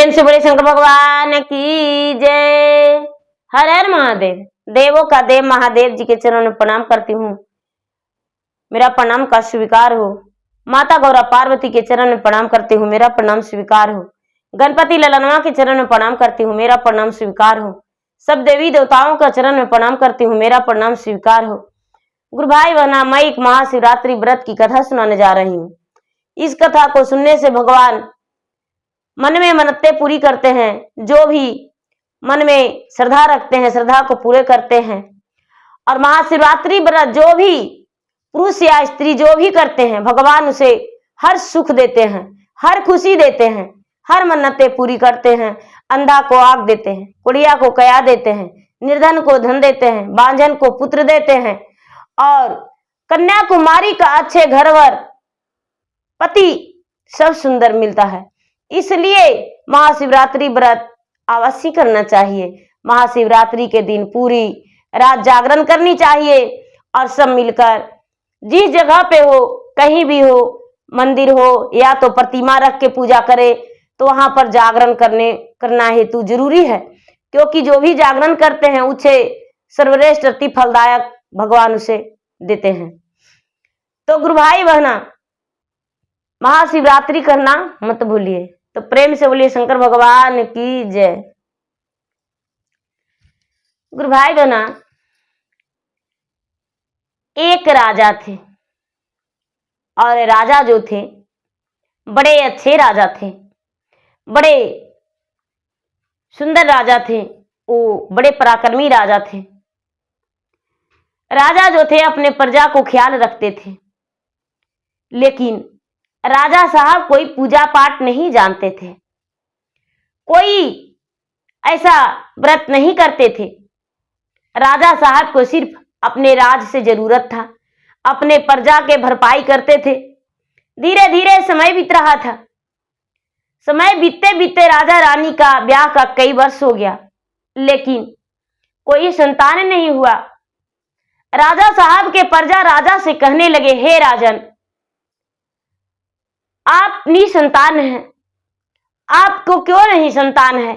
प्रेम से बोले शंकर भगवान की जय। हर हर महादेव। देवों का देव महादेव जी के चरणों में प्रणाम करती हूँ। मेरा प्रणाम का स्वीकार हो। माता गौरा पार्वती के चरण में प्रणाम करती हूँ, मेरा प्रणाम स्वीकार हो। गणपति ललनवा के चरण में प्रणाम करती हूँ, मेरा प्रणाम स्वीकार हो। सब देवी देवताओं का चरण में प्रणाम करती हूँ, मेरा प्रणाम स्वीकार हो। गुरु भाई बहना, मैं एक महाशिवरात्रि व्रत की कथा सुनाने जा रही हूँ। इस कथा को सुनने से भगवान मन में मन्नतें पूरी करते हैं। जो भी मन में श्रद्धा रखते हैं, श्रद्धा को पूरे करते हैं। और महाशिवरात्रि व्रत जो भी पुरुष या स्त्री जो भी करते हैं, भगवान उसे हर सुख देते हैं, हर खुशी देते हैं, हर मन्नतें पूरी करते हैं। अंधा को आंख देते हैं, कुड़िया को कया देते हैं, निर्धन को धन देते हैं, बांझन को पुत्र देते हैं, और कन्याकुमारी का अच्छे घरवर पति सब सुंदर मिलता है। इसलिए महाशिवरात्रि व्रत अवश्य करना चाहिए। महाशिवरात्रि के दिन पूरी रात जागरण करनी चाहिए और सब मिलकर जिस जगह पे हो, कहीं भी हो, मंदिर हो या तो प्रतिमा रख के पूजा करे, तो वहां पर जागरण करना हेतु जरूरी है। क्योंकि जो भी जागरण करते हैं उसे सर्वश्रेष्ठ अति फलदायक भगवान उसे देते हैं। तो गुरु भाई बहना, महाशिवरात्रि करना मत भूलिए। तो प्रेम से बोलिए शंकर भगवान की जय। गुरु भाई बहना, एक राजा थे और राजा जो थे बड़े अच्छे राजा थे, बड़े सुंदर राजा थे, वो बड़े पराक्रमी राजा थे। राजा जो थे अपने प्रजा को ख्याल रखते थे, लेकिन राजा साहब कोई पूजा पाठ नहीं जानते थे, कोई ऐसा व्रत नहीं करते थे। राजा साहब को सिर्फ अपने राज से जरूरत था, अपने प्रजा के भरपाई करते थे। धीरे धीरे समय बीत रहा था। समय बीतते बीतते राजा रानी का ब्याह का कई वर्ष हो गया, लेकिन कोई संतान नहीं हुआ। राजा साहब के प्रजा राजा से कहने लगे, हे राजन, आप निसंतान हैं, आपको क्यों नहीं संतान है,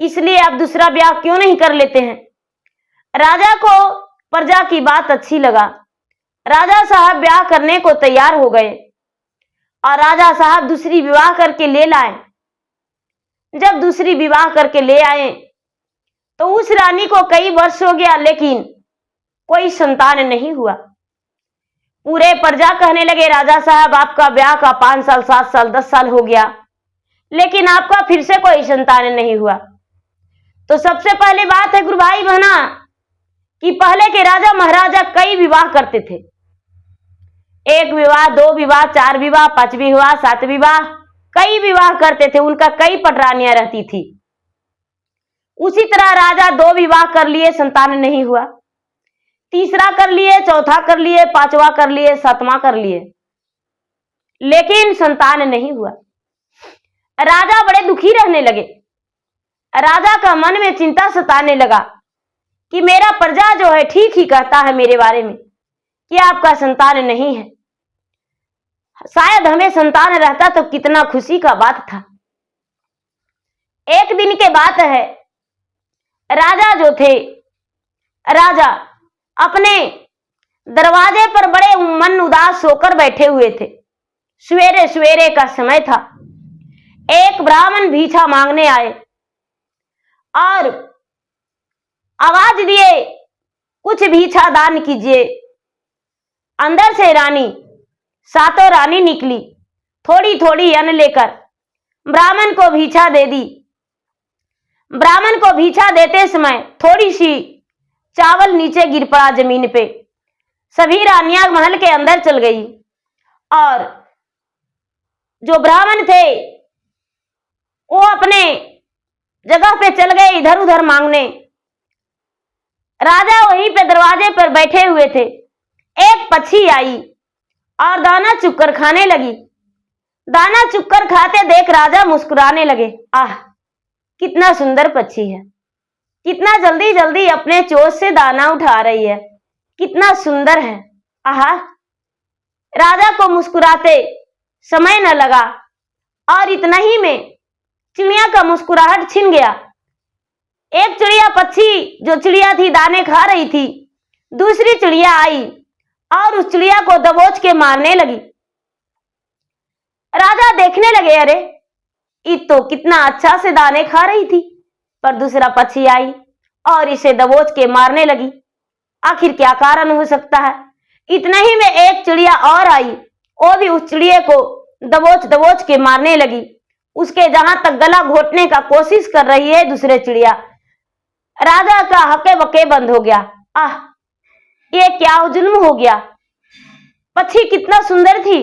इसलिए आप दूसरा ब्याह क्यों नहीं कर लेते हैं। राजा को प्रजा की बात अच्छी लगा। राजा साहब ब्याह करने को तैयार हो गए और राजा साहब दूसरी विवाह करके ले लाए। जब दूसरी विवाह करके ले आए तो उस रानी को कई वर्ष हो गया, लेकिन कोई संतान नहीं हुआ। पूरे प्रजा कहने लगे, राजा साहब आपका ब्याह का 5 साल 7 साल 10 साल हो गया, लेकिन आपका फिर से कोई संतान नहीं हुआ। तो सबसे पहले बात है गुरु भाई बहना कि पहले के राजा महाराजा कई विवाह करते थे। 1 विवाह, 2 विवाह, 4 विवाह, 5 विवाह, 7 विवाह, कई विवाह करते थे। उनका कई पटरानियां रहती थी। उसी तरह राजा 2 विवाह कर लिए, संतान नहीं हुआ। तीसरा कर लिए, चौथा कर लिए, 5वां कर लिए, 7वां कर लिए, लेकिन संतान नहीं हुआ। राजा बड़े दुखी रहने लगे। राजा का मन में चिंता सताने लगा कि मेरा प्रजा जो है ठीक ही कहता है मेरे बारे में कि आपका संतान नहीं है। शायद हमें संतान रहता तो कितना खुशी का बात था। एक दिन के बात है, राजा जो थे, राजा अपने दरवाजे पर बड़े मन उदास होकर बैठे हुए थे। सवेरे सवेरे का समय था। एक ब्राह्मण भीछा मांगने आए और आवाज दिए, कुछ भीछा दान कीजिए। अंदर से रानी, सातों रानी निकली, थोड़ी थोड़ी अन्न लेकर ब्राह्मण को भीछा दे दी। ब्राह्मण को भीछा देते समय थोड़ी सी चावल नीचे गिर पड़ा जमीन पे। सभी रानियां महल के अंदर चल गई और जो ब्राह्मण थे वो अपने जगह पे चल गए इधर उधर मांगने। राजा वहीं पे दरवाजे पर बैठे हुए थे। एक पक्षी आई और दाना चुगकर खाने लगी। दाना चुगकर खाते देख राजा मुस्कुराने लगे। आह, कितना सुंदर पक्षी है, कितना जल्दी जल्दी अपने चोंच से दाना उठा रही है, कितना सुंदर है। आहा, राजा को मुस्कुराते समय न लगा और इतना ही में चिड़िया का मुस्कुराहट छिन गया। एक चिड़िया पक्षी जो चिड़िया थी दाने खा रही थी, दूसरी चिड़िया आई और उस चिड़िया को दबोच के मारने लगी। राजा देखने लगे, अरे ये तो कितना अच्छा से दाने खा रही थी, पर दूसरा पक्षी आई और इसे दबोच के मारने लगी। आखिर क्या कारण हो सकता है? इतना ही में एक चिड़िया और आई, वो भी उस चिड़िया को दबोच दबोच के मारने लगी। उसके जहां तक गला घोटने का कोशिश कर रही है दूसरे चिड़िया। राजा का हके बके बंद हो गया। आह, ये क्या जुल्म हो गया। पक्षी कितना सुंदर थी,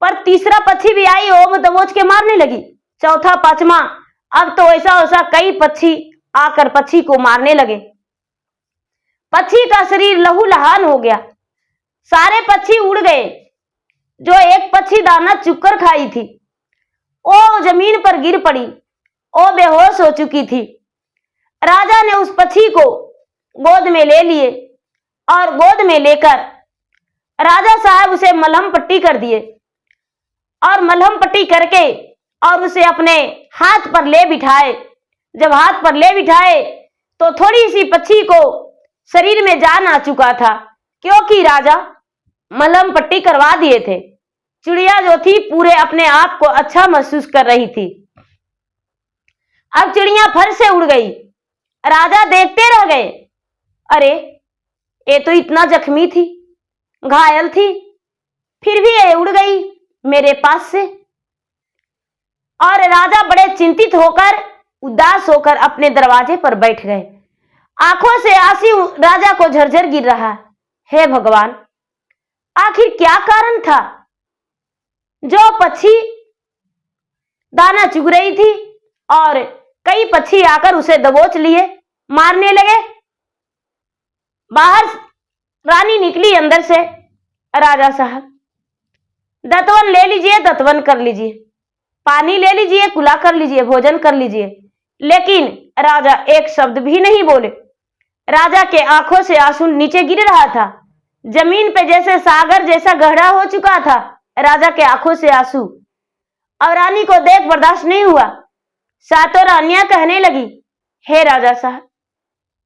पर तीसरा पक्षी भी आई, वो दबोच के मारने लगी। चौथा, पांचवा, अब तो ऐसा वैसा कई पक्षी आकर पक्षी को मारने लगे। पक्षी का शरीर लहूलुहान हो गया। सारे पक्षी उड़ गए। जो एक पक्षी दाना चुगकर खाई थी, वो जमीन पर गिर पड़ी, वो बेहोश हो चुकी थी। राजा ने उस पक्षी को गोद में ले लिए और गोद में लेकर राजा साहब उसे मलहम पट्टी कर दिए और मलहम पट्टी करके और उसे अपने हाथ पर ले बिठाए। जब हाथ पर ले बिठाए तो थोड़ी सी पक्षी को शरीर में जान आ चुका था, क्योंकि राजा मलहम पट्टी करवा दिए थे। चिड़िया जो थी पूरे अपने आप को अच्छा महसूस कर रही थी। अब चिड़िया फर से उड़ गई। राजा देखते रह गए, अरे ये तो इतना जख्मी थी, घायल थी, फिर भी ये उड़ गई मेरे पास से। और राजा बड़े चिंतित होकर, उदास होकर अपने दरवाजे पर बैठ गए। आंखों से आंसू राजा को झरझर गिर रहा। हे भगवान, आखिर क्या कारण था? जो पक्षी दाना चुग रही थी और कई पक्षी आकर उसे दबोच लिए, मारने लगे। बाहर रानी निकली अंदर से, राजा साहब दतवन ले लीजिए, दतवन कर लीजिए, पानी ले लीजिए, कुला कर लीजिए, भोजन कर लीजिए। लेकिन राजा एक शब्द भी नहीं बोले। राजा के आंखों से आंसू नीचे गिर रहा था, जमीन पे जैसे सागर जैसा गहरा हो चुका था राजा के आंखों से आंसू। और रानी को देख बर्दाश्त नहीं हुआ। सातों रानियां कहने लगी, हे राजा साहब,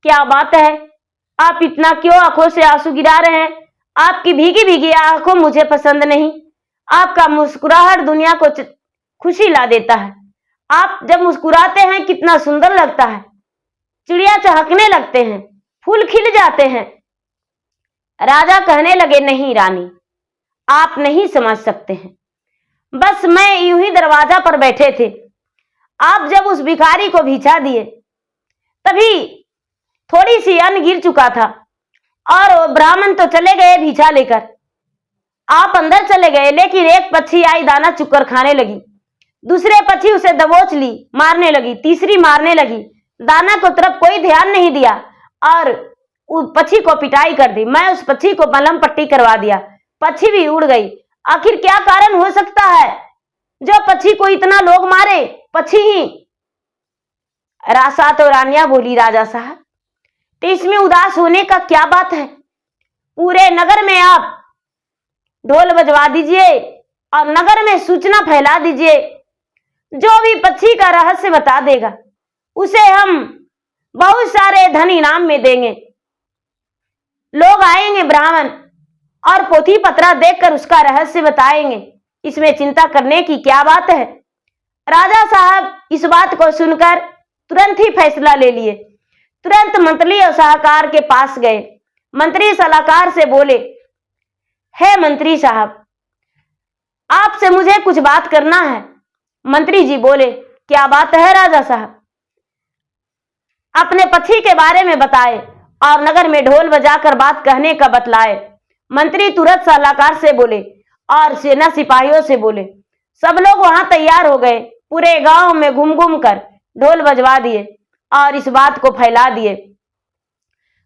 क्या बात है, आप इतना क्यों आंखों से आंसू गिरा रहे हैं? आपकी भीगी भीगी आंखों मुझे पसंद नहीं। आपका मुस्कुराहट दुनिया को खुशी ला देता है। आप जब मुस्कुराते हैं कितना सुंदर लगता है। चिड़िया चहकने लगते हैं, फूल खिल जाते हैं। राजा कहने लगे, नहीं रानी, आप नहीं समझ सकते हैं। बस मैं यूं ही दरवाजा पर बैठे थे, आप जब उस भिखारी को भिक्षा दिए तभी थोड़ी सी अन्न गिर चुका था और वो ब्राह्मण तो चले गए भिक्षा लेकर, आप अंदर चले गए। लेकिन एक पक्षी आई, दाना चुगकर खाने लगी। दूसरे पक्षी उसे दबोच ली, मारने लगी। तीसरी मारने लगी। दाना को तरफ कोई ध्यान नहीं दिया और उस पक्षी को पिटाई कर दी। मैं उस पक्षी को मलहम पट्टी करवा दिया, पक्षी भी उड़ गई। आखिर क्या कारण हो सकता है जो पक्षी को इतना लोग मारे? पक्षी ही। रासा तो रानियां बोली, राजा साहब तो इसमें उदास होने का क्या बात है? पूरे नगर में आप ढोल बजवा दीजिए और नगर में सूचना फैला दीजिए। जो भी पक्षी का रहस्य बता देगा उसे हम बहुत सारे धन इनाम में देंगे। लोग आएंगे ब्राह्मण और पोथी पत्रा देखकर उसका रहस्य बताएंगे। इसमें चिंता करने की क्या बात है? राजा साहब इस बात को सुनकर तुरंत ही फैसला ले लिए। तुरंत मंत्री और सलाहकार के पास गए। मंत्री सलाहकार से बोले, हे मंत्री साहब, आपसे मुझे कुछ बात करना है। मंत्री जी बोले, क्या बात है राजा साहब? अपने पक्षी के बारे में बताए और नगर में ढोल बजाकर बात कहने का बतलाए। मंत्री तुरंत सलाहकार से बोले और सेना सिपाहियों से बोले। सब लोग वहां तैयार हो गए। पूरे गांव में घूम घूम कर ढोल बजवा दिए और इस बात को फैला दिए।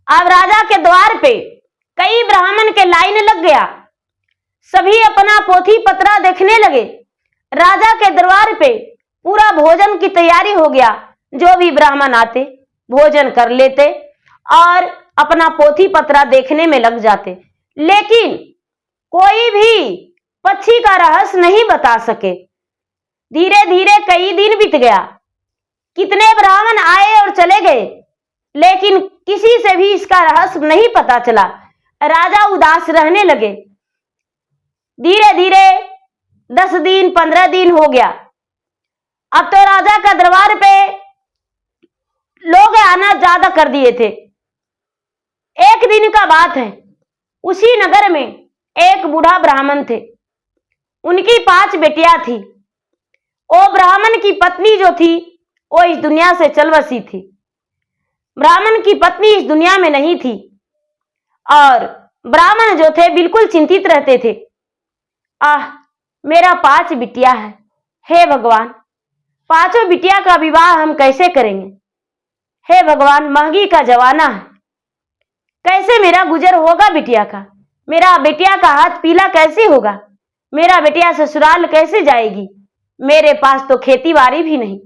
अब राजा के द्वार पे कई ब्राह्मण के लाइन लग गया। सभी अपना पोथी पत्रा देखने लगे। राजा के दरबार पे पूरा भोजन की तैयारी हो गया। जो भी ब्राह्मण आते भोजन कर लेते और अपना पोथी पत्रा देखने में लग जाते। लेकिन कोई भी पक्षी का रहस्य नहीं बता सके। धीरे धीरे कई दिन बीत गया। कितने ब्राह्मण आए और चले गए, लेकिन किसी से भी इसका रहस्य नहीं पता चला। राजा उदास रहने लगे। धीरे धीरे 10 दिन 15 दिन हो गया। अब तो राजा का दरबार पे लोग आना ज्यादा कर दिए थे। एक दिन का बात है, उसी नगर में एक बूढ़ा ब्राह्मण थे। उनकी 5 बेटियां थी। वो ब्राह्मण की पत्नी जो थी वो इस दुनिया से चल बसी थी। ब्राह्मण की पत्नी इस दुनिया में नहीं थी और ब्राह्मण जो थे बिल्कुल चिंतित रहते थे। मेरा 5 बिटिया है, हे भगवान, 5 बिटिया का विवाह हम कैसे करेंगे? हे भगवान, महंगी का जमाना है, कैसे मेरा गुजर होगा बिटिया का? मेरा बिटिया का हाथ पीला कैसे होगा? मेरा बिटिया ससुराल कैसे जाएगी? मेरे पास तो खेती बाड़ी भी नहीं,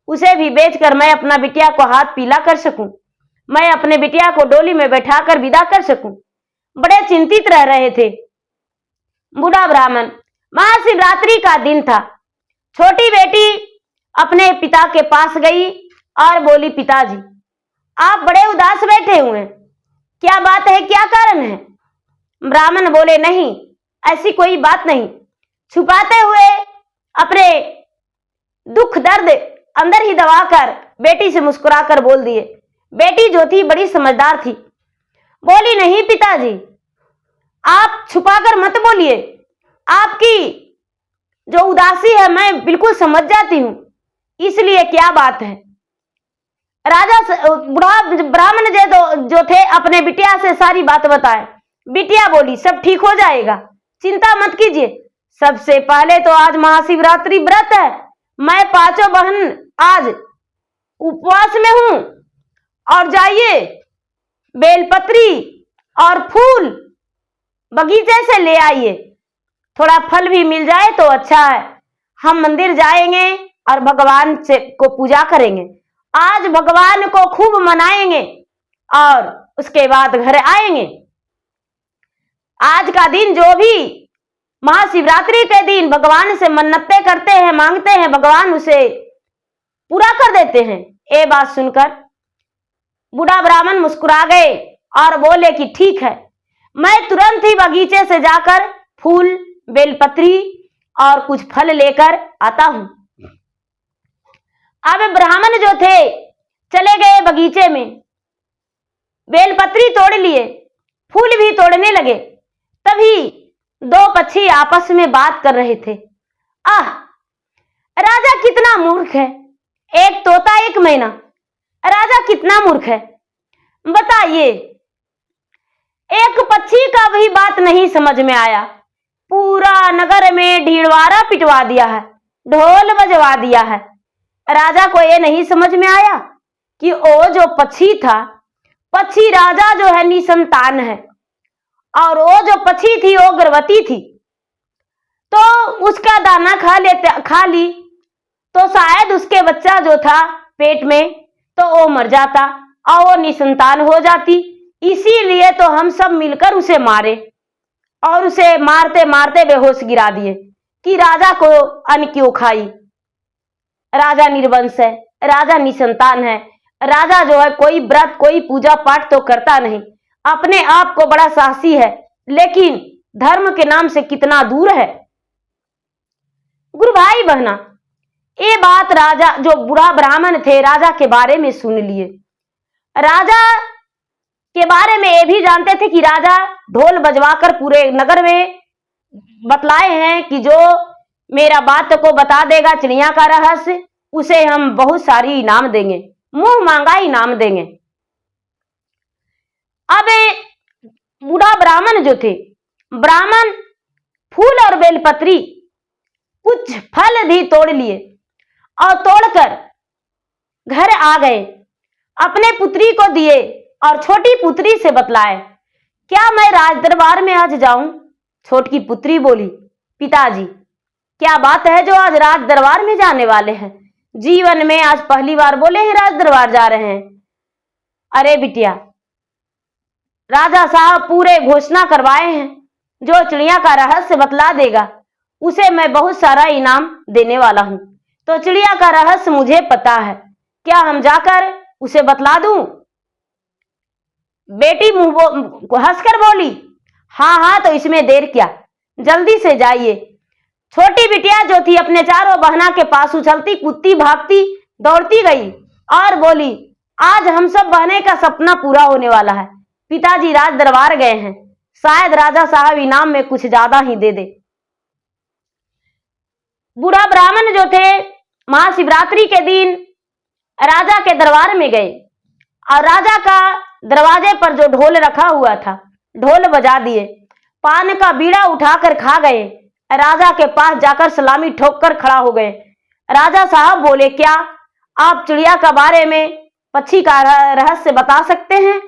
उसे भी बेचकर मैं अपना बिटिया को हाथ पीला कर सकूं, मैं अपने बिटिया को डोली में बैठाकर विदा कर सकूं। बड़े चिंतित रह रहे थे बूढ़ा ब्राह्मण। महाशिवरात्रि का दिन था। छोटी बेटी अपने पिता के पास गई और बोली, पिताजी आप बड़े उदास बैठे हुए हैं, क्या बात है, क्या कारण है? ब्राह्मण बोले, नहीं ऐसी कोई बात नहीं। छुपाते हुए अपने दुख दर्द अंदर ही दबाकर बेटी से मुस्कुराकर बोल दिए। बेटी जो थी बड़ी समझदार थी, बोली, नहीं पिताजी आप छुपाकर मत बोलिए, आपकी जो उदासी है मैं बिल्कुल समझ जाती हूं, इसलिए क्या बात है? राजा ब्राह्मण जो थे अपने बिटिया से सारी बात बताए। बिटिया बोली, सब ठीक हो जाएगा, चिंता मत कीजिए। सबसे पहले तो आज महाशिवरात्रि व्रत है, मैं 5 बहन आज उपवास में हूं, और जाइए बेलपत्री और फूल बगीचे से ले आइए, थोड़ा फल भी मिल जाए तो अच्छा है। हम मंदिर जाएंगे और भगवान से को पूजा करेंगे, आज भगवान को खूब मनाएंगे और उसके बाद घर आएंगे। आज का दिन जो भी महाशिवरात्रि के दिन भगवान से मन्नतें करते हैं, मांगते हैं, भगवान उसे पूरा कर देते हैं। ये बात सुनकर बूढ़ा ब्राह्मण मुस्कुरा गए और बोले कि ठीक है, मैं तुरंत ही बगीचे से जाकर फूल, बेलपत्री और कुछ फल लेकर आता हूं। अब ब्राह्मण जो थे चले गए बगीचे में, बेलपत्री तोड़ लिए, फूल भी तोड़ने लगे। तभी 2 पक्षी आपस में बात कर रहे थे। राजा कितना मूर्ख है, एक तोता एक मैना, राजा कितना मूर्ख है, बताइए। एक पक्षी का भी बात नहीं समझ में आया, पूरा नगर में ढिंढवारा पिटवा दिया है, ढोल बजवा दिया है। राजा को ये नहीं समझ में आया कि वो जो पक्षी था, पक्षी राजा जो है निसंतान है, और वो जो पक्षी थी वो गर्भवती थी, तो उसका दाना खा ली तो शायद उसके बच्चा जो था पेट में तो वो मर जाता और वो निसंतान हो जाती। इसीलिए तो हम सब मिलकर उसे मारे और उसे मारते मारते बेहोश गिरा दिए कि राजा को अन्न क्यों खाई। राजा निर्वंश है, राजा निसंतान है, राजा जो है कोई व्रत कोई पूजा पाठ तो करता नहीं, अपने आप को बड़ा साहसी है, लेकिन धर्म के नाम से कितना दूर है। गुरु भाई बहना, ये बात राजा जो बूढ़ा ब्राह्मण थे राजा के बारे में सुन लिए। राजा के बारे में ये भी जानते थे कि राजा ढोल बजवाकर पूरे नगर में बतलाए हैं कि जो मेरा बात को बता देगा चिड़िया का रहस्य, उसे हम बहुत सारी इनाम देंगे, मुंह मांगा इनाम देंगे। अब बूढ़ा ब्राह्मण जो थे, ब्राह्मण फूल और बेलपत्री कुछ फल भी तोड़ लिए और तोड़कर घर आ गए, अपने पुत्री को दिए और छोटी पुत्री से बतलाए, क्या मैं राज दरबार में आज जाऊं? छोटी पुत्री बोली, पिताजी क्या बात है जो आज राज दरबार में जाने वाले हैं? जीवन में आज पहली बार बोले हैं राज दरबार जा रहे हैं। अरे बिटिया, राजा साहब पूरे घोषणा करवाए हैं, जो चिड़िया का रहस्य बतला देगा उसे मैं बहुत सारा इनाम देने वाला हूं। तो चिड़िया का रहस्य मुझे पता है, क्या हम जाकर उसे बतला दूं? बेटी मुंह हंसकर बोली, हाँ हाँ, तो इसमें देर क्या, जल्दी से जाइए। छोटी बिटिया जो थी अपने चारों बहना के पास उछलती कूदती भागती दौड़ती गई और बोली, आज हम सब बहने का सपना पूरा होने वाला है। पिताजी राज दरबार गए हैं, शायद राजा साहब इनाम में कुछ ज्यादा ही दे दे। बूढ़ा ब्राह्मण जो थे महाशिवरात्रि के दिन राजा के दरबार में गए और राजा का दरवाजे पर जो ढोल रखा हुआ था, ढोल बजा दिए, पान का बीड़ा उठाकर खा गए। राजा के पास जाकर सलामी ठोक कर खड़ा हो गए। राजा साहब बोले, क्या आप चिड़िया के बारे में पक्षी का रहस्य बता सकते हैं?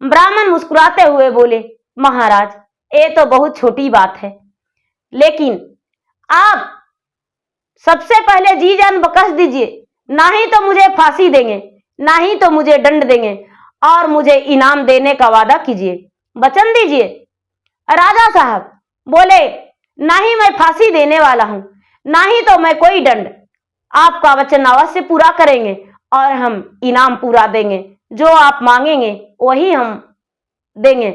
ब्राह्मण मुस्कुराते हुए बोले, महाराज, ये तो बहुत छोटी बात है, लेकिन आप सबसे पहले जी जान बकस दीजिए, ना ही तो मुझे फांसी देंगे, ना ही तो मुझे दंड देंगे, और मुझे इनाम देने का वादा कीजिए, वचन दीजिए। राजा साहब बोले, ना ही मैं फांसी देने वाला हूं, ना ही तो मैं कोई दंड, आपका वचन अवश्य पूरा करेंगे और हम इनाम पूरा देंगे, जो आप मांगेंगे वही हम देंगे।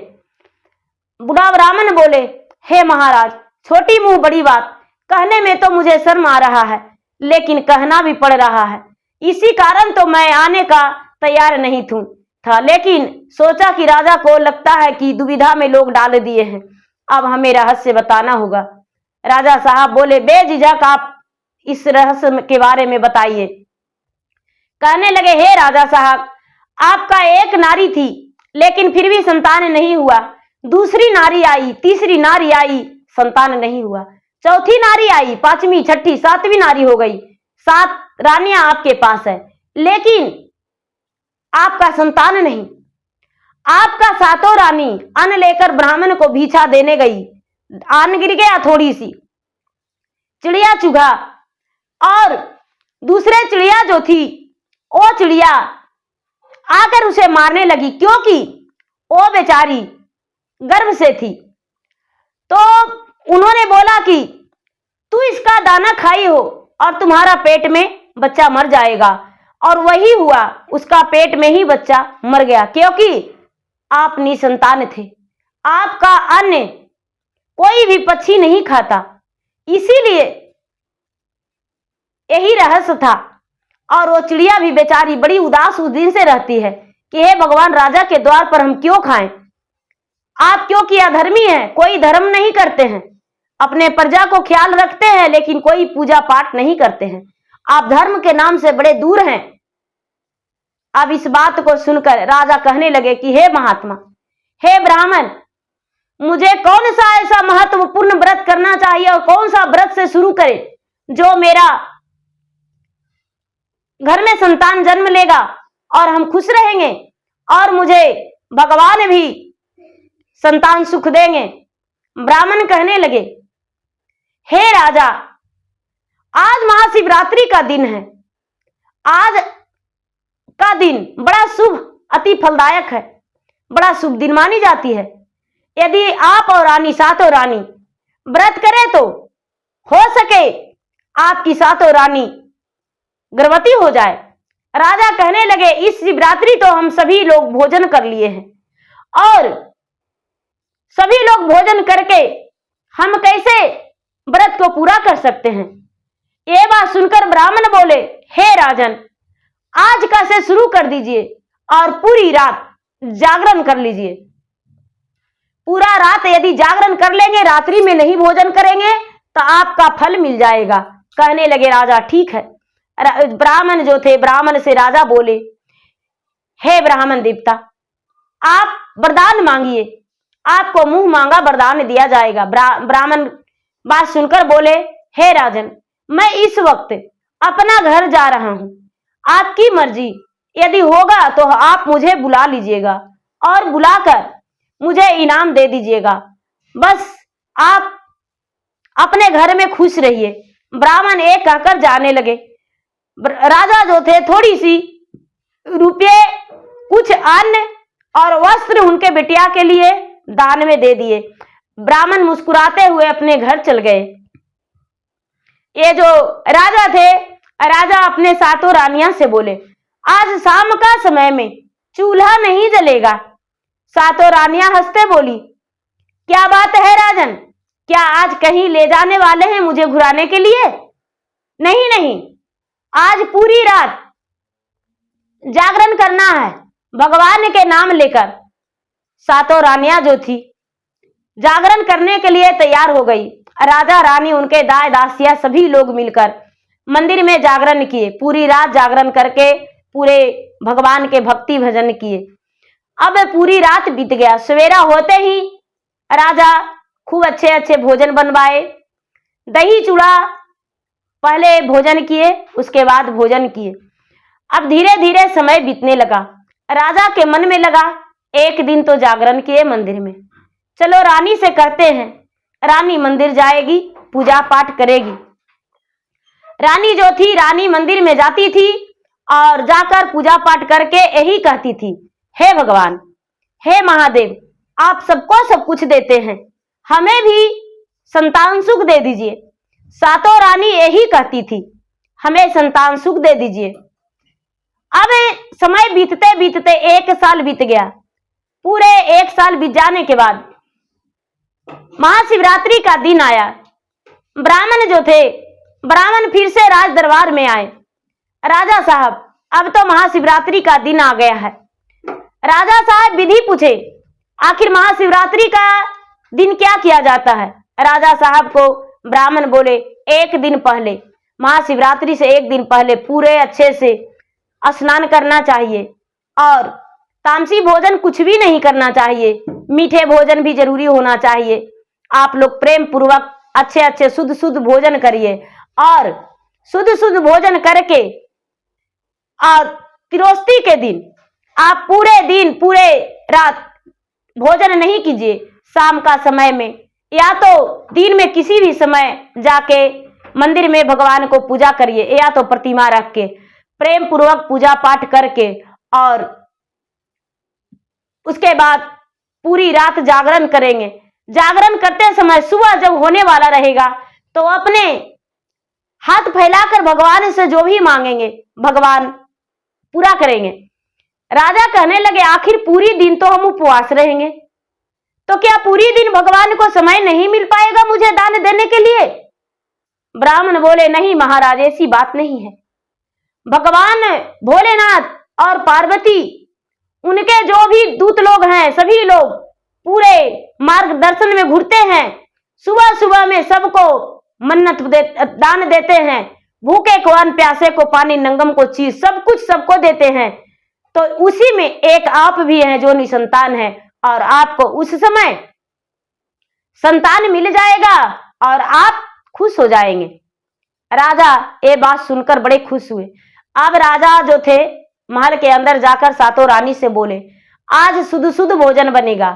बूढ़ा ब्राह्मण बोले, हे महाराज, छोटी मुंह बड़ी बात, कहने में तो मुझे शर्म आ रहा है, लेकिन कहना भी पड़ रहा है। इसी कारण तो मैं आने का तैयार नहीं था, लेकिन सोचा कि राजा को लगता है कि दुविधा में लोग डाल दिए हैं, अब हमें रहस्य बताना होगा। राजा साहब बोले, बेझिझक आप इस रहस्य के बारे में बताइए। कहने लगे, हे राजा साहब, आपका एक नारी थी, लेकिन फिर भी संतान नहीं हुआ। दूसरी नारी आई, तीसरी नारी आई, संतान नहीं हुआ। चौथी नारी आई, पांचवी, छठी, सातवीं नारी हो गई। 7 रानियां आपके पास है, लेकिन आपका संतान नहीं। आपका 7 रानी अन्न लेकर ब्राह्मण को भिक्षा देने गई, अन्न गिर गया थोड़ी सी, चिड़िया चुगा, और दूसरे चिड़िया जो थी वो चिड़िया आकर उसे मारने लगी, क्योंकि वो बेचारी गर्भ से थी। तो उन्होंने बोला कि तू इसका दाना खाई हो और तुम्हारा पेट में बच्चा मर जाएगा, और वही हुआ, उसका पेट में ही बच्चा मर गया, क्योंकि आप निसंतान थे। आपका अन्न कोई भी पक्षी नहीं खाता, इसीलिए यही रहस्य था। और वो चिड़िया भी बेचारी बड़ी उदास उस दिन से रहती है कि हे भगवान, राजा के द्वार पर हम क्यों खाएं? आप क्योंकि अधर्मी हैं, कोई धर्म नहीं करते हैं, अपने प्रजा को ख्याल रखते हैं, लेकिन कोई पूजा पाठ नहीं करते हैं, आप धर्म के नाम से बड़े दूर हैं। अब इस बात को सुनकर राजा कहने लगे कि हे महात्मा, हे ब्राह्मण, मुझे कौन सा ऐसा महत्वपूर्ण व्रत करना चाहिए और कौन सा व्रत से शुरू करें जो मेरा घर में संतान जन्म लेगा और हम खुश रहेंगे और मुझे भगवान भी संतान सुख देंगे। ब्राह्मण कहने लगे, हे राजा, आज महाशिवरात्रि का दिन है। आज का दिन बड़ा शुभ, अति फलदायक है, बड़ा शुभ दिन मानी जाती है। यदि आप और रानी, 7 रानी व्रत करें तो हो सके आपकी 7 रानी गर्भवती हो जाए। राजा कहने लगे, इस शिवरात्रि तो हम सभी लोग भोजन कर लिए हैं, और सभी लोग भोजन करके हम कैसे व्रत को पूरा कर सकते हैं? ये बात सुनकर ब्राह्मण बोले, हे राजन, आज का से शुरू कर दीजिए और पूरी रात जागरण कर लीजिए। पूरा रात यदि जागरण कर लेंगे, रात्रि में नहीं भोजन करेंगे, तो आपका फल मिल जाएगा। कहने लगे राजा, ठीक है। ब्राह्मण जो थे, ब्राह्मण से राजा बोले, हे ब्राह्मण देवता, आप वरदान मांगिए, आपको मुंह मांगा वरदान दिया जाएगा। ब्राह्मण बात सुनकर बोले, हे राजन, मैं इस वक्त अपना घर जा रहा हूं, आपकी मर्जी, यदि होगा तो आप मुझे बुला लीजिएगा और बुलाकर मुझे इनाम दे दीजिएगा, बस आप अपने घर में खुश रहिए। ब्राह्मण एक कहकर जाने लगे। राजा जो थे, थोड़ी सी रुपये, कुछ अन्न और वस्त्र उनके बिटिया के लिए दान में दे दिए। ब्राह्मण मुस्कुराते हुए अपने घर चल गए। ये जो राजा थे, राजा अपने सातों रानियां से बोले, आज शाम का समय में चूल्हा नहीं जलेगा। सातों रानियां हंसते बोली, क्या बात है राजन, क्या आज कहीं ले जाने वाले हैं मुझे घुराने के लिए? नहीं नहीं, आज पूरी रात जागरण करना है भगवान के नाम लेकर। सातों रानियां जो थी जागरण करने के लिए तैयार हो गई। राजा रानी, उनके दास दासियां, सभी लोग मिलकर मंदिर में जागरण किए। पूरी रात जागरण करके पूरे भगवान के भक्ति भजन किए। अब पूरी रात बीत गया। सवेरा होते ही राजा खूब अच्छे अच्छे भोजन बनवाए। दही चूड़ा पहले भोजन किए, उसके बाद भोजन किए। अब धीरे धीरे समय बीतने लगा। राजा के मन में लगा, एक दिन तो जागरण किए मंदिर में, चलो रानी से करते हैं। रानी मंदिर जाएगी, पूजा पाठ करेगी। रानी जो थी, रानी मंदिर में जाती थी और जाकर पूजा पाठ करके यही कहती थी, हे भगवान, हे महादेव, आप सबको सब कुछ देते हैं, हमें भी संतान सुख दे दीजिए। सातों रानी यही कहती थी, हमें संतान सुख दे दीजिए। अब समय बीतते बीतते 1 साल बीत गया। पूरे 1 साल बीत जाने के बाद महाशिवरात्रि का दिन आया। ब्राह्मण जो थे, ब्राह्मण फिर से राज दरबार में आए। राजा साहब, अब तो महाशिवरात्रि का दिन आ गया है। राजा साहब विधि पूछे, आखिर महाशिवरात्रि का दिन क्या किया जाता है? राजा साहब को ब्राह्मण बोले, 1 दिन पहले, महाशिवरात्रि से 1 दिन पहले पूरे अच्छे से स्नान करना चाहिए और तामसी भोजन कुछ भी नहीं करना चाहिए, मीठे भोजन भी जरूरी होना चाहिए। आप लोग प्रेम पूर्वक अच्छे अच्छे शुद्ध शुद्ध भोजन करिए और शुद्ध शुद्ध भोजन करके और तिरोस्ती के दिन आप पूरे दिन पूरे रात भोजन नहीं कीजिए। शाम का समय में या तो दिन में किसी भी समय जाके मंदिर में भगवान को पूजा करिए, या तो प्रतिमा रख के प्रेम पूर्वक पूजा पाठ करके और उसके बाद पूरी रात जागरण करेंगे। जागरण करते समय सुबह जब होने वाला रहेगा तो अपने हाथ फैलाकर भगवान से जो भी मांगेंगे भगवान पूरा करेंगे। राजा कहने लगे, आखिर पूरी दिन तो हम उपवास रहेंगे, तो क्या पूरी दिन भगवान को समय नहीं मिल पाएगा मुझे दान देने के लिए? ब्राह्मण बोले, नहीं महाराज, ऐसी बात नहीं है। भगवान भोलेनाथ और पार्वती, उनके जो भी दूत लोग हैं, सभी लोग पूरे मार्गदर्शन में घूरते हैं। सुबह सुबह में सबको मन्नत दान देते हैं, भूखे को अन्न, प्यासे को पानी, नंगम को चीज, सब कुछ सबको देते हैं। तो उसी में एक आप भी हैं जो निसंतान है, और आपको उस समय संतान मिल जाएगा और आप खुश हो जाएंगे। राजा ये बात सुनकर बड़े खुश हुए। अब राजा जो थे महल के अंदर जाकर सातों रानी से बोले, आज शुद्ध शुद्ध भोजन बनेगा।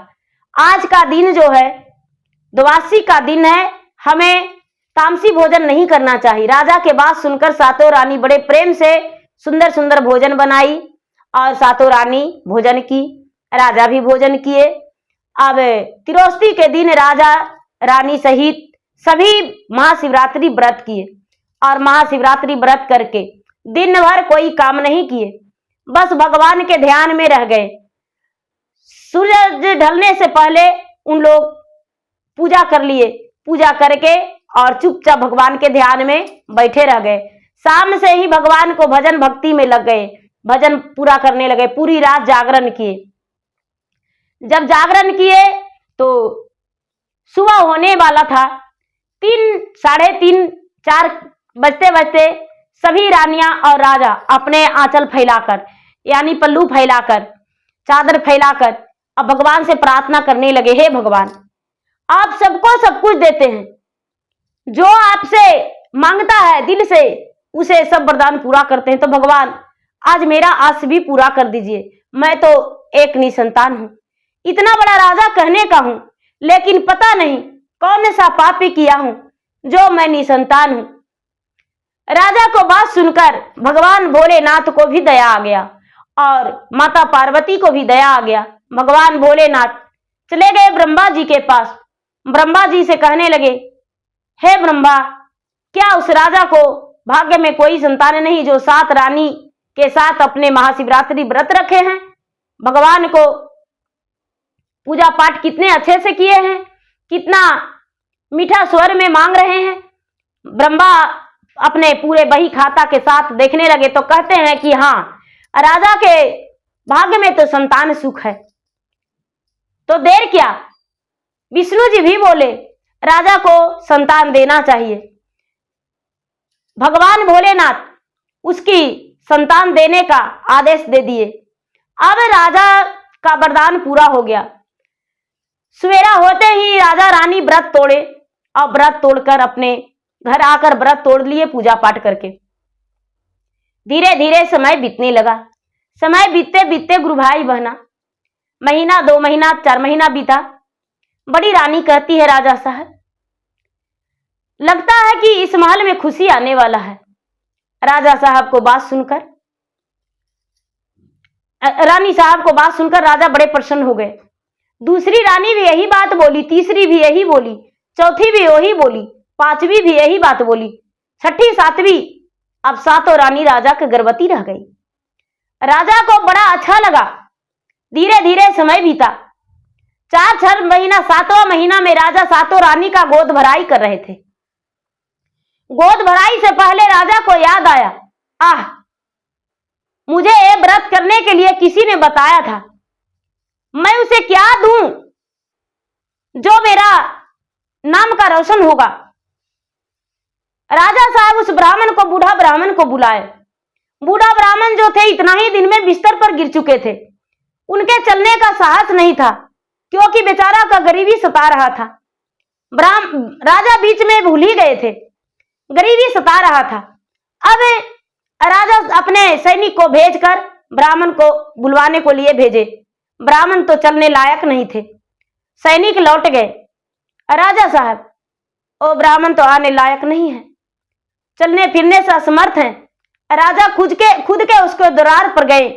आज का दिन जो है द्वादशी का दिन है, हमें तामसी भोजन नहीं करना चाहिए। राजा के बात सुनकर सातों रानी बड़े प्रेम से सुंदर सुंदर भोजन बनाई और सातों रानी भोजन की, राजा भी भोजन किए। अब तिरोस्ती के दिन राजा रानी सहित सभी महाशिवरात्रि व्रत किए और महाशिवरात्रि व्रत करके दिन भर कोई काम नहीं किए, बस भगवान के ध्यान में रह गए। सूरज ढलने से पहले उन लोग पूजा कर लिए, पूजा करके और चुपचाप भगवान के ध्यान में बैठे रह गए। शाम से ही भगवान को भजन भक्ति में लग गए, भजन पूरा करने लगे, पूरी रात जागरण किए। जब जागरण किए तो सुबह होने वाला था, 3, साढ़े 3, 4 बजते बजते सभी रानियां और राजा अपने आंचल फैलाकर यानी पल्लू फैलाकर, चादर फैलाकर अब भगवान से प्रार्थना करने लगे, हे भगवान, आप सबको सब कुछ देते हैं, जो आपसे मांगता है दिल से उसे सब वरदान पूरा करते हैं, तो भगवान आज मेरा आस भी पूरा कर दीजिए। मैं तो एक निसंतान हूं, इतना बड़ा राजा कहने का हूं, लेकिन पता नहीं कौन सा पाप किया हूं जो मैं निसंतान हूं। राजा को बात सुनकर भगवान भोलेनाथ को भी दया आ गया और माता पार्वती को भी दया आ गया। भगवान भोलेनाथ चले गए ब्रह्मा जी के पास। ब्रह्मा जी से कहने लगे, हे ब्रह्मा, क्या उस राजा को भाग्य में कोई संतान नहीं जो 7 रानी के साथ अपने महाशिवरात्रि व्रत रखे हैं, भगवान को पूजा पाठ कितने अच्छे से किए हैं, कितना मीठा स्वर में मांग रहे हैं। ब्रह्मा अपने पूरे बही खाता के साथ देखने लगे तो कहते हैं कि हाँ, राजा के भाग्य में तो संतान सुख है, तो देर क्या। विष्णु जी भी बोले राजा को संतान देना चाहिए। भगवान भोलेनाथ उसकी संतान देने का आदेश दे दिए। अब राजा का वरदान पूरा हो गया। सवेरा होते ही राजा रानी व्रत तोड़े और व्रत तोड़कर अपने घर आकर व्रत तोड़ लिए पूजा पाठ करके। धीरे धीरे समय बीतने लगा। समय बीतते बीतते गुरु भाई बहना, महीना 2 महीना 4 महीना बीता। बड़ी रानी कहती है राजा साहब, लगता है कि इस महल में खुशी आने वाला है। राजा साहब को बात सुनकर, रानी साहब को बात सुनकर राजा बड़े प्रसन्न हो गए। दूसरी रानी भी यही बात बोली, तीसरी भी यही बोली, चौथी भी वही बोली, 5वीं भी यही बात बोली, 6ठी 7वीं, अब 7 रानी राजा के गर्भवती रह गई। राजा को बड़ा अच्छा लगा। धीरे धीरे समय बीता। 4 महीना, 7वां महीना में राजा 7 रानी का गोद भराई कर रहे थे। गोद भराई से पहले राजा को याद आया, आह, मुझे ये व्रत करने के लिए किसी ने बताया था, मैं उसे क्या दूं जो मेरा नाम का रोशन होगा। राजा साहब उस ब्राह्मण को, बूढ़ा ब्राह्मण को बुलाए। बूढ़ा ब्राह्मण जो थे इतना ही दिन में बिस्तर पर गिर चुके थे। उनके चलने का साहस नहीं था क्योंकि बेचारा का गरीबी सता रहा था। राजा बीच में भूल ही गए थे, गरीबी सता रहा था। अब राजा अपने सैनिक को भेजकर ब्राह्मण को बुलवाने को लिए भेजे। ब्राह्मण तो चलने लायक नहीं थे। सैनिक लौट गए, राजा साहब ओ ब्राह्मण तो आने लायक नहीं है, चलने फिरने से असमर्थ हैं। राजा खुद के उसके दरबार पर गए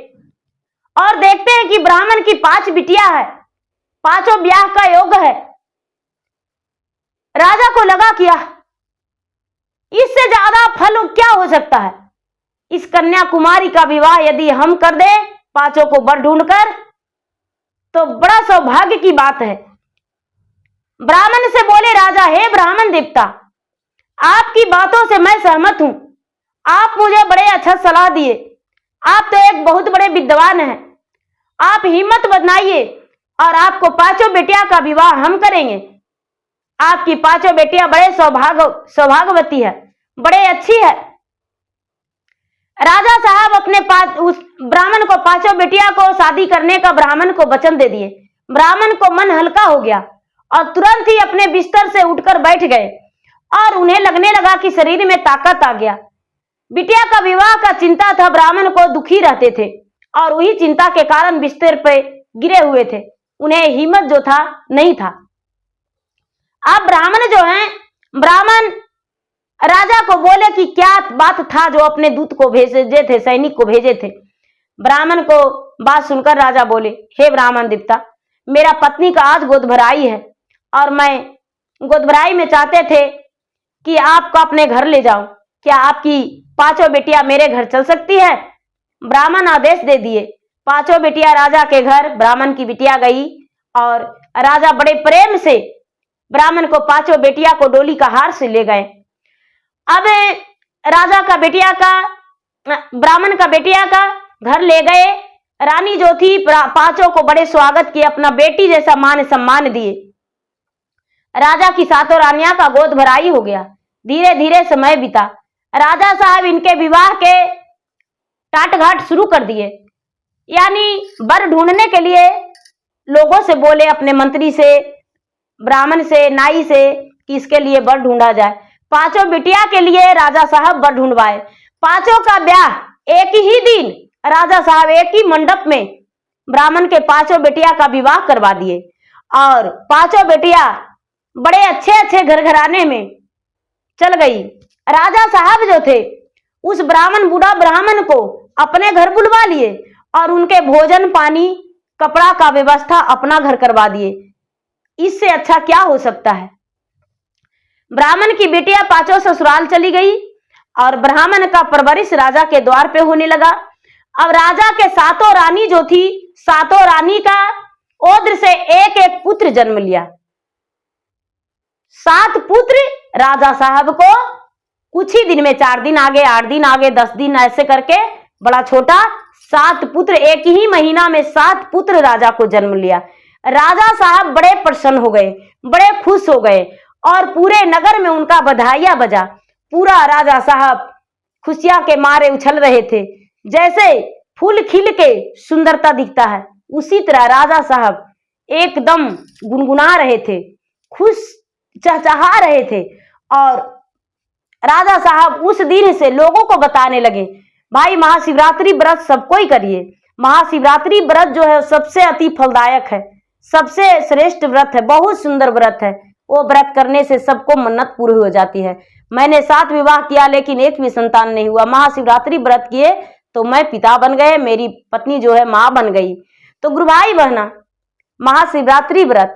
और देखते हैं कि ब्राह्मण की 5 बिटियां है, 5 ब्याह का योग है। राजा को लगा कि इससे ज्यादा फल क्या हो सकता है। इस कन्या कुमारी का विवाह यदि हम कर दे 5 को वर ढूंढकर, तो बड़ा सौभाग्य की बात है। ब्राह्मण से बोले राजा, हे ब्राह्मण देवता, आपकी बातों से मैं सहमत हूं। आप मुझे बड़े अच्छा सलाह दिए। आप तो एक बहुत बड़े विद्वान हैं। आप हिम्मत बनाइए और आपको 5 बेटियां का विवाह हम करेंगे। आपकी 5 बेटियां बड़े सौभाग्यवती है, बड़े अच्छी है। राजा साहब अपने उस ब्राह्मण को 5 बेटियां को शादी करने का ब्राह्मण को वचन दे दिए। ब्राह्मण को मन हल्का हो गया और तुरंत ही अपने बिस्तर से उठकर बैठ गए और उन्हें लगने लगा कि शरीर में ताकत आ गया। बिटिया का विवाह का चिंता था, ब्राह्मण को दुखी रहते थे और वही चिंता के कारण बिस्तर पे गिरे हुए थे। उन्हें हिम्मत जो था नहीं था। अब ब्राह्मण जो हैं, ब्राह्मण राजा को बोले कि क्या बात था जो अपने दूत को भेजे थे, सैनिक को भेजे थे। ब्राह्मण को बात सुनकर राजा बोले, हे ब्राह्मण देवता, मेरा पत्नी का आज गोद भराई है और मैं गोद भराई में चाहते थे कि आपको अपने घर ले जाऊं। क्या आपकी 5 बेटियां मेरे घर चल सकती है? ब्राह्मण आदेश दे दिए। 5 बेटियां राजा के घर ब्राह्मण की बिटिया गई और राजा बड़े प्रेम से ब्राह्मण को 5 बेटियां को डोली का हार से ले गए। अब राजा का बेटिया का, ब्राह्मण का बेटिया का घर ले गए। रानी जो थी 5 को बड़े स्वागत किए, अपना बेटी जैसा मान सम्मान दिए। राजा की 7 रानियां का गोद भराई हो गया। धीरे धीरे समय बीता। राजा साहब इनके विवाह के टाट घाट शुरू कर दिए, यानी वर ढूंढने के लिए लोगों से बोले, अपने मंत्री से, ब्राह्मण से, नाई से कि इसके लिए वर ढूंढा जाए। 5 बिटिया के लिए राजा साहब वर ढूंढवाए। 5 का ब्याह एक ही दिन राजा साहब एक ही मंडप में ब्राह्मण के 5 बेटिया का विवाह करवा दिए और 5 बेटिया बड़े अच्छे घर घराने में चल गई। राजा साहब जो थे उस बूढ़ा ब्राह्मण को अपने घर बुलवा लिए और उनके भोजन पानी कपड़ा का व्यवस्था अपना घर करवा दिए। इससे अच्छा क्या हो सकता है। ब्राह्मण की बेटियां 5 ससुराल चली गई और ब्राह्मण का परवरिश राजा के द्वार पे होने लगा। अब राजा के सातों रानी जो थी, सातों रानी का ओद्र से एक एक पुत्र जन्म लिया। 7 पुत्र राजा साहब को कुछ ही दिन में, 4 दिन आगे, 8 दिन आगे, 10 दिन, ऐसे करके बड़ा छोटा 7 पुत्र, एक ही महीना में 7 पुत्र राजा को जन्म लिया। राजा साहब बड़े प्रसन्न हो गए, बड़े खुश हो गए और पूरे नगर में उनका बधाइयां बजा। पूरा राजा साहब खुशियां के मारे उछल रहे थे। जैसे फूल खिल के सुंदरता दिखता है, उसी तरह राजा साहब एकदम गुनगुना रहे थे, खुश चहचहा रहे थे। और राजा साहब उस दिन से लोगों को बताने लगे, भाई महाशिवरात्रि व्रत सबको ही करिए। महाशिवरात्रि व्रत जो है सबसे अति फलदायक है, सबसे श्रेष्ठ व्रत है, बहुत सुंदर व्रत है। वो व्रत करने से सबको मन्नत पूरी हो जाती है। मैंने 7 विवाह किया लेकिन एक भी संतान नहीं हुआ। महाशिवरात्रि व्रत किए तो मैं पिता बन गए, मेरी पत्नी जो है मां बन गई। तो गुरु भाई बहना, महाशिवरात्रि व्रत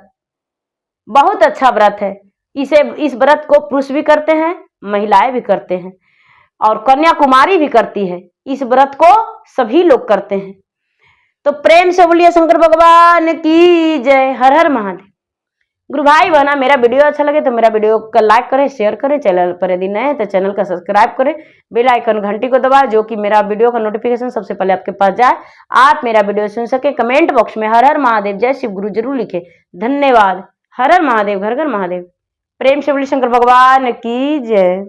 बहुत अच्छा व्रत है। इस व्रत को पुरुष भी करते हैं, महिलाएं भी करते हैं और कन्याकुमारी भी करती है। इस व्रत को सभी लोग करते हैं। तो प्रेम से बोलिए शंकर भगवान की जय। हर हर महादेव। गुरु भाई बहना, मेरा वीडियो अच्छा लगे तो मेरा वीडियो को लाइक करें, शेयर करें। चैनल पर यदि नए हैं तो चैनल का सब्सक्राइब करें, बेल आइकन घंटी को दबाएं, जो कि मेरा वीडियो का नोटिफिकेशन सबसे पहले आपके पास जाए, आप मेरा वीडियो सुन सके। कमेंट बॉक्स में हर हर महादेव जय शिव गुरु जरूर लिखे। धन्यवाद। हर हर महादेव, घर घर महादेव। प्रेम से बोलिए शंकर भगवान की जय।